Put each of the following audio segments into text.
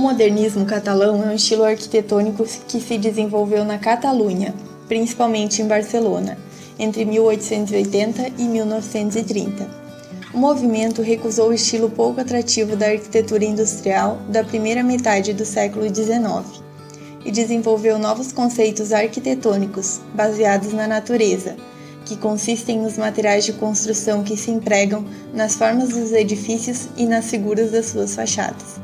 modernismo catalão é um estilo arquitetônico que se desenvolveu na Catalunha, principalmente em Barcelona, entre 1880 e 1930. O movimento recusou o estilo pouco atrativo da arquitetura industrial da primeira metade do século XIX e desenvolveu novos conceitos arquitetônicos baseados na natureza, que consistem nos materiais de construção que se empregam nas formas dos edifícios e nas figuras das suas fachadas.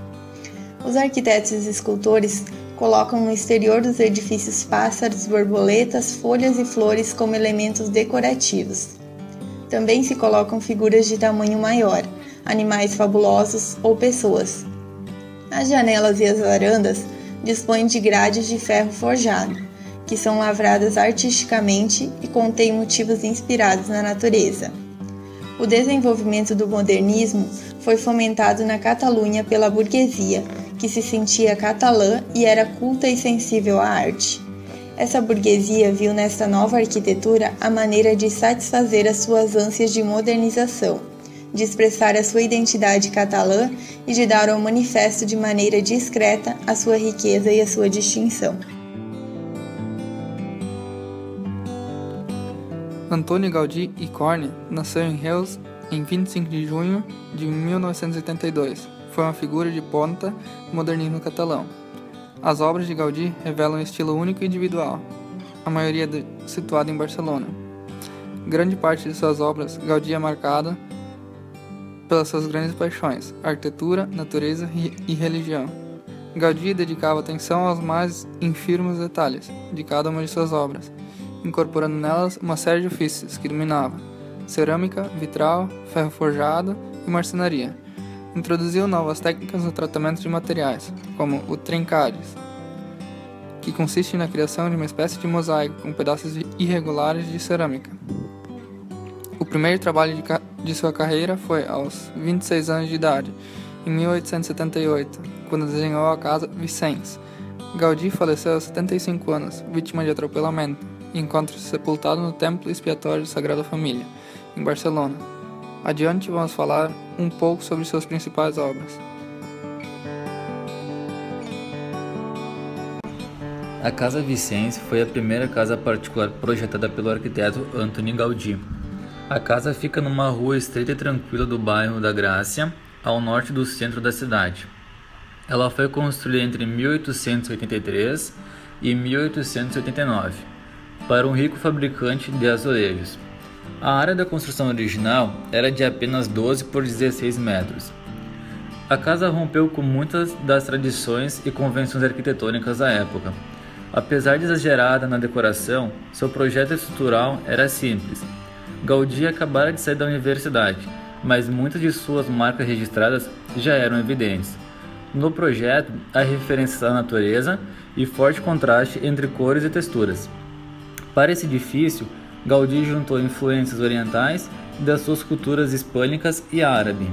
Os arquitetos e escultores colocam no exterior dos edifícios pássaros, borboletas, folhas e flores como elementos decorativos. Também se colocam figuras de tamanho maior, animais fabulosos ou pessoas. As janelas e as varandas dispõem de grades de ferro forjado, que são lavradas artisticamente e contêm motivos inspirados na natureza. O desenvolvimento do modernismo foi fomentado na Catalunha pela burguesia, que se sentia catalã e era culta e sensível à arte. Essa burguesia viu nesta nova arquitetura a maneira de satisfazer as suas ânsias de modernização, de expressar a sua identidade catalã e de dar ao manifesto de maneira discreta a sua riqueza e a sua distinção. Antoni Gaudí i Corne nasceu em Reus em 25 de junho de 1982. Foi uma figura de ponta do modernismo catalão. As obras de Gaudí revelam um estilo único e individual, a maioria situada em Barcelona. Grande parte de suas obras, Gaudí é marcada pelas suas grandes paixões, arquitetura, natureza e religião. Gaudí dedicava atenção aos mais ínfimos detalhes de cada uma de suas obras, incorporando nelas uma série de ofícios que dominava cerâmica, vitral, ferro forjado e marcenaria. Introduziu novas técnicas no tratamento de materiais, como o trincades, que consiste na criação de uma espécie de mosaico com pedaços irregulares de cerâmica. O primeiro trabalho de sua carreira foi aos 26 anos de idade, em 1878, quando desenhou a Casa Vicens. Gaudí faleceu aos 75 anos, vítima de atropelamento, e encontra-se sepultado no Templo Expiatório da Sagrada Família, em Barcelona. Adiante vamos falar um pouco sobre suas principais obras. A Casa Vicens foi a primeira casa particular projetada pelo arquiteto Antoni Gaudí. A casa fica numa rua estreita e tranquila do bairro da Grácia, ao norte do centro da cidade. Ela foi construída entre 1883 e 1889, para um rico fabricante de azulejos. A área da construção original era de apenas 12 por 16 metros. A casa rompeu com muitas das tradições e convenções arquitetônicas da época. Apesar de exagerada na decoração, seu projeto estrutural era simples. Gaudí acabara de sair da universidade, mas muitas de suas marcas registradas já eram evidentes. No projeto, há referências à natureza e forte contraste entre cores e texturas. Para esse edifício, Gaudí juntou influências orientais das suas culturas hispânicas e árabe.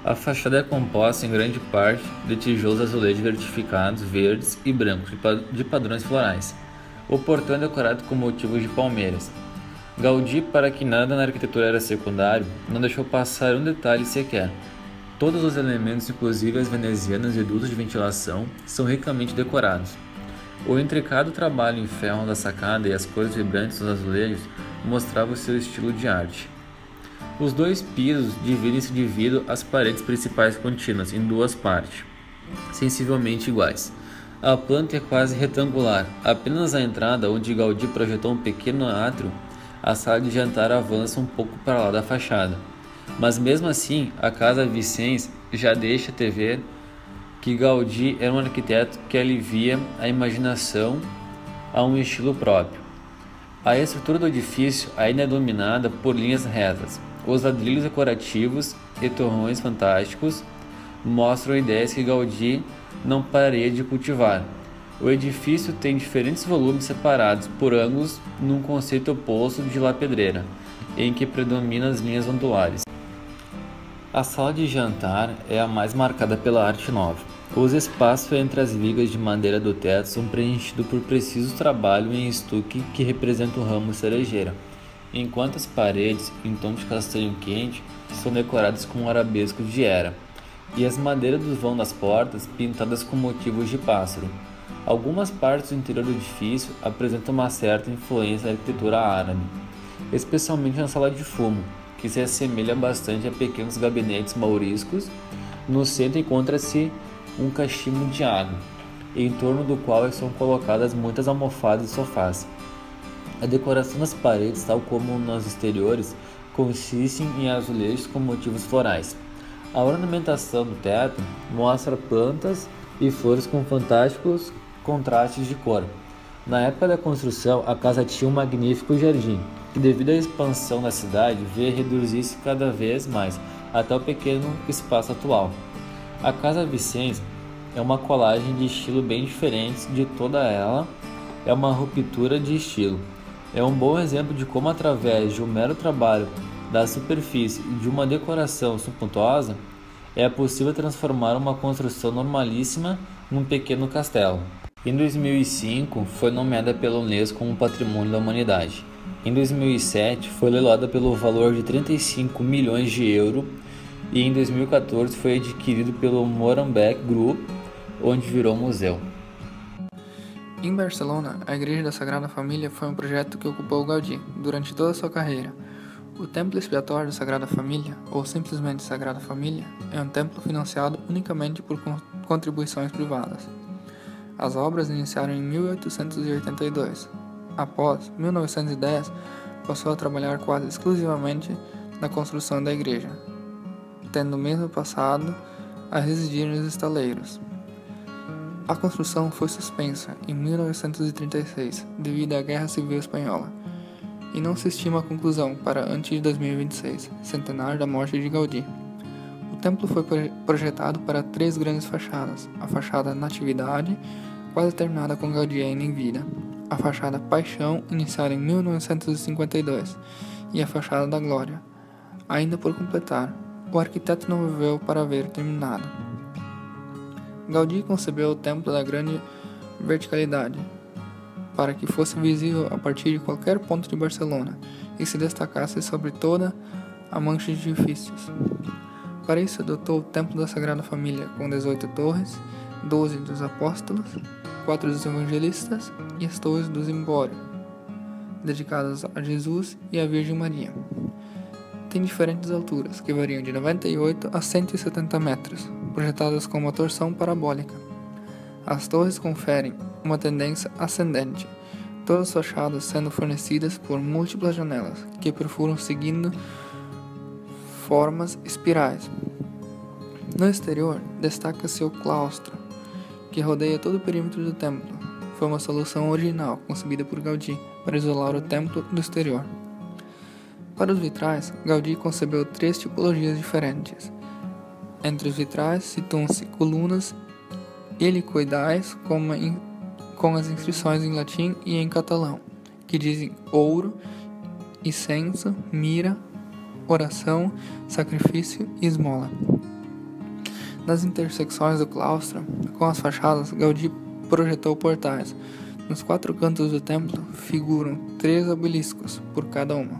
A fachada é composta em grande parte de tijolos azulejos vertificados verdes e brancos de padrões florais. O portão é decorado com motivos de palmeiras. Gaudí, para que nada na arquitetura era secundário, não deixou passar um detalhe sequer. Todos os elementos, inclusive as venezianas e dutos de ventilação, são ricamente decorados. O intricado trabalho em ferro da sacada e as cores vibrantes dos azulejos mostravam seu estilo de arte. Os dois pisos dividem-se devido às paredes principais contínuas em duas partes, sensivelmente iguais. A planta é quase retangular. Apenas a entrada, onde Gaudí projetou um pequeno átrio, a sala de jantar avança um pouco para lá da fachada. Mas mesmo assim, a Casa Vicens já deixa te ver que Gaudí era um arquiteto que alivia a imaginação a um estilo próprio. A estrutura do edifício ainda é dominada por linhas retas. Os ladrilhos decorativos e torrões fantásticos mostram ideias que Gaudí não pararia de cultivar. O edifício tem diferentes volumes separados por ângulos num conceito oposto de La Pedreira, em que predominam as linhas ondulares. A sala de jantar é a mais marcada pela arte nova. Os espaços entre as vigas de madeira do teto são preenchidos por preciso trabalho em estuque que representa o ramo cerejeira. enquanto as paredes, em tom de castanho quente, são decoradas com arabescos de Hera, e as madeiras dos vãos das portas pintadas com motivos de pássaro. Algumas partes do interior do edifício apresentam uma certa influência da arquitetura árabe, especialmente na sala de fumo, que se assemelha bastante a pequenos gabinetes mouriscos. No centro encontra-se um cachimbo de água, em torno do qual são colocadas muitas almofadas e sofás. A decoração das paredes, tal como nos exteriores, consiste em azulejos com motivos florais. A ornamentação do teto mostra plantas e flores com fantásticos contrastes de cor. Na época da construção, a casa tinha um magnífico jardim, que devido à expansão da cidade, veio reduzir-se cada vez mais, até o pequeno espaço atual. A Casa Vicens é uma colagem de estilo bem diferentes de toda ela, é uma ruptura de estilo. É um bom exemplo de como, através de um mero trabalho da superfície e de uma decoração suntuosa, é possível transformar uma construção normalíssima num pequeno castelo. Em 2005, foi nomeada pela Unesco como Patrimônio da Humanidade. Em 2007, foi leiloada pelo valor de 35 milhões de euros e em 2014 foi adquirido pelo Molenbeek Group, onde virou museu. Em Barcelona, a Igreja da Sagrada Família foi um projeto que ocupou Gaudí durante toda a sua carreira. O Templo Expiatório da Sagrada Família, ou simplesmente Sagrada Família, é um templo financiado unicamente por contribuições privadas. As obras iniciaram em 1882. Após 1910, passou a trabalhar quase exclusivamente na construção da igreja, tendo mesmo passado a residir nos estaleiros. A construção foi suspensa em 1936 devido à Guerra Civil Espanhola e não se estima a conclusão para antes de 2026, centenário da morte de Gaudí. O templo foi projetado para 3 grandes fachadas: a fachada Natividade, quase terminada com Gaudí ainda em vida, a fachada Paixão, iniciada em 1952, e a fachada da Glória, ainda por completar. O arquiteto não viveu para ver terminado. Gaudí concebeu o Templo da Grande Verticalidade, para que fosse visível a partir de qualquer ponto de Barcelona e se destacasse sobre toda a mancha de edifícios. Para isso, adotou o Templo da Sagrada Família, com 18 torres, 12 dos Apóstolos, 4 dos Evangelistas e as torres do Zimbório, dedicadas a Jesus e à Virgem Maria. Tem diferentes alturas, que variam de 98 a 170 metros, projetadas com uma torção parabólica. As torres conferem uma tendência ascendente, todas as fachadas sendo fornecidas por múltiplas janelas, que perfuram seguindo formas espirais. No exterior, destaca-se o claustro, que rodeia todo o perímetro do templo. Foi uma solução original, concebida por Gaudí, para isolar o templo do exterior. Para os vitrais, Gaudí concebeu 3 tipologias diferentes. Entre os vitrais situam-se colunas helicoidais com as inscrições em latim e em catalão, que dizem ouro, incenso, mira, oração, sacrifício e esmola. Nas intersecções do claustro, com as fachadas, Gaudí projetou portais. Nos 4 cantos do templo figuram 3 obeliscos por cada uma,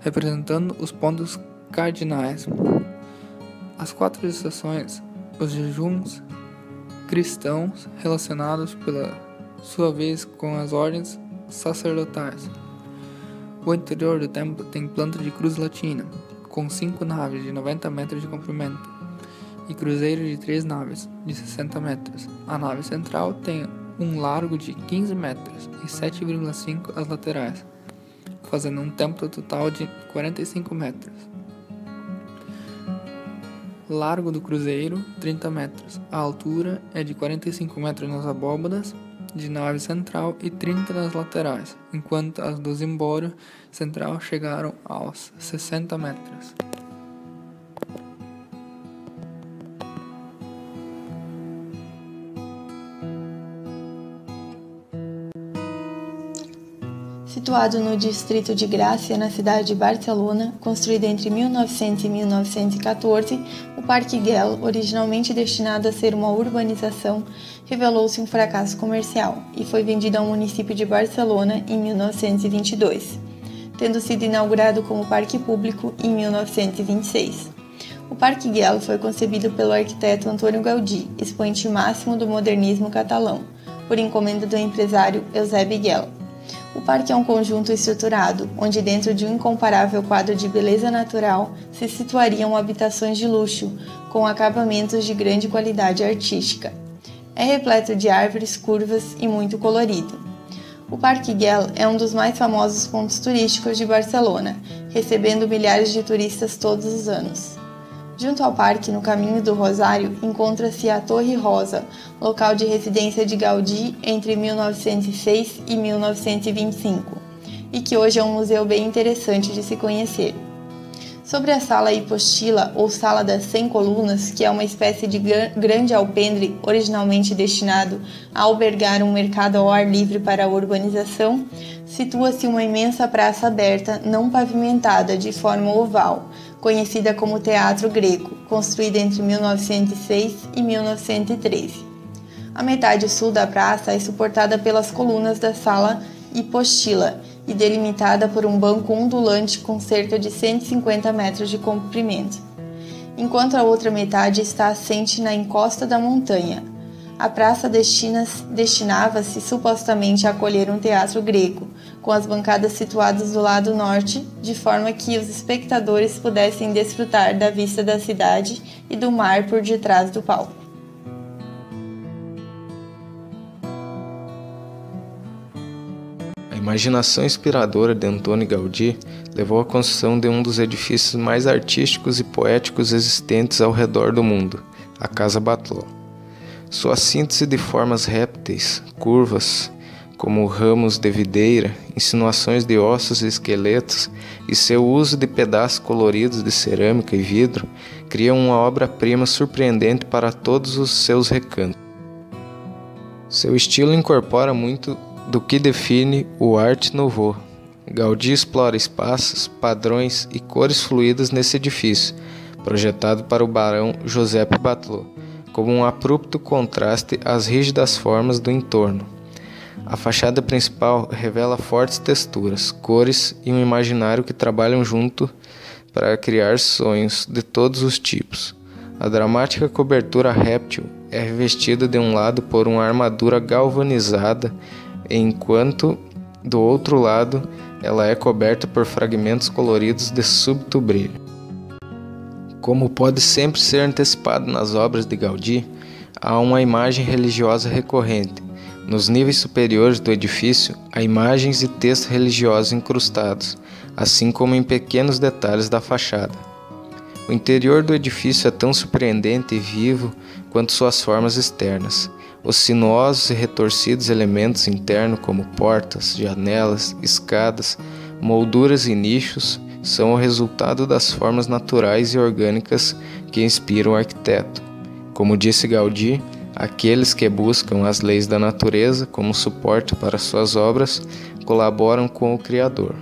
representando os pontos cardinais. As 4 estações, os jejuns cristãos relacionados pela sua vez com as ordens sacerdotais. O interior do templo tem planta de cruz latina, com 5 naves de 90 metros de comprimento e cruzeiro de 3 naves de 60 metros. A nave central tem um largo de 15 metros e 7,5 as laterais, fazendo um templo total de 45 metros. Largo do cruzeiro, 30 metros. A altura é de 45 metros nas abóbadas de nave central e 30 nas laterais, enquanto as do zimbório central chegaram aos 60 metros. Situado no distrito de Gràcia, na cidade de Barcelona, construído entre 1900 e 1914, o Parque Güell, originalmente destinado a ser uma urbanização, revelou-se um fracasso comercial e foi vendido ao município de Barcelona em 1922, tendo sido inaugurado como parque público em 1926. O Parque Güell foi concebido pelo arquiteto Antônio Gaudí, expoente máximo do modernismo catalão, por encomenda do empresário Eusebi Güell. O parque é um conjunto estruturado, onde dentro de um incomparável quadro de beleza natural se situariam habitações de luxo, com acabamentos de grande qualidade artística. É repleto de árvores, curvas e muito colorido. O Parque Güell é um dos mais famosos pontos turísticos de Barcelona, recebendo milhares de turistas todos os anos. Junto ao parque, no caminho do Rosário, encontra-se a Torre Rosa, local de residência de Gaudí entre 1906 e 1925, e que hoje é um museu bem interessante de se conhecer. Sobre a Sala Hipostila, ou Sala das 100 Colunas, que é uma espécie de grande alpendre originalmente destinado a albergar um mercado ao ar livre para a urbanização, situa-se uma imensa praça aberta, não pavimentada, de forma oval, conhecida como Teatro Greco, construída entre 1906 e 1913. A metade sul da praça é suportada pelas colunas da Sala Hipostila e delimitada por um banco ondulante com cerca de 150 metros de comprimento, enquanto a outra metade está assente na encosta da montanha. A praça destinava-se supostamente a acolher um teatro grego, com as bancadas situadas do lado norte, de forma que os espectadores pudessem desfrutar da vista da cidade e do mar por detrás do palco. A imaginação inspiradora de Antoni Gaudí levou à construção de um dos edifícios mais artísticos e poéticos existentes ao redor do mundo, a Casa Batlló. Sua síntese de formas répteis, curvas, como ramos de videira, insinuações de ossos e esqueletos, e seu uso de pedaços coloridos de cerâmica e vidro, criam uma obra-prima surpreendente para todos os seus recantos. Seu estilo incorpora muito do que define o Art Nouveau. Gaudí explora espaços, padrões e cores fluídas nesse edifício, projetado para o barão Josep Batlló, como um abrupto contraste às rígidas formas do entorno. A fachada principal revela fortes texturas, cores e um imaginário que trabalham junto para criar sonhos de todos os tipos. A dramática cobertura réptil é revestida de um lado por uma armadura galvanizada, enquanto do outro lado ela é coberta por fragmentos coloridos de súbito brilho. Como pode sempre ser antecipado nas obras de Gaudí, há uma imagem religiosa recorrente. Nos níveis superiores do edifício, há imagens e textos religiosos incrustados, assim como em pequenos detalhes da fachada. O interior do edifício é tão surpreendente e vivo quanto suas formas externas. Os sinuosos e retorcidos elementos internos, como portas, janelas, escadas, molduras e nichos, são o resultado das formas naturais e orgânicas que inspiram o arquiteto. Como disse Gaudí, aqueles que buscam as leis da natureza como suporte para suas obras colaboram com o Criador.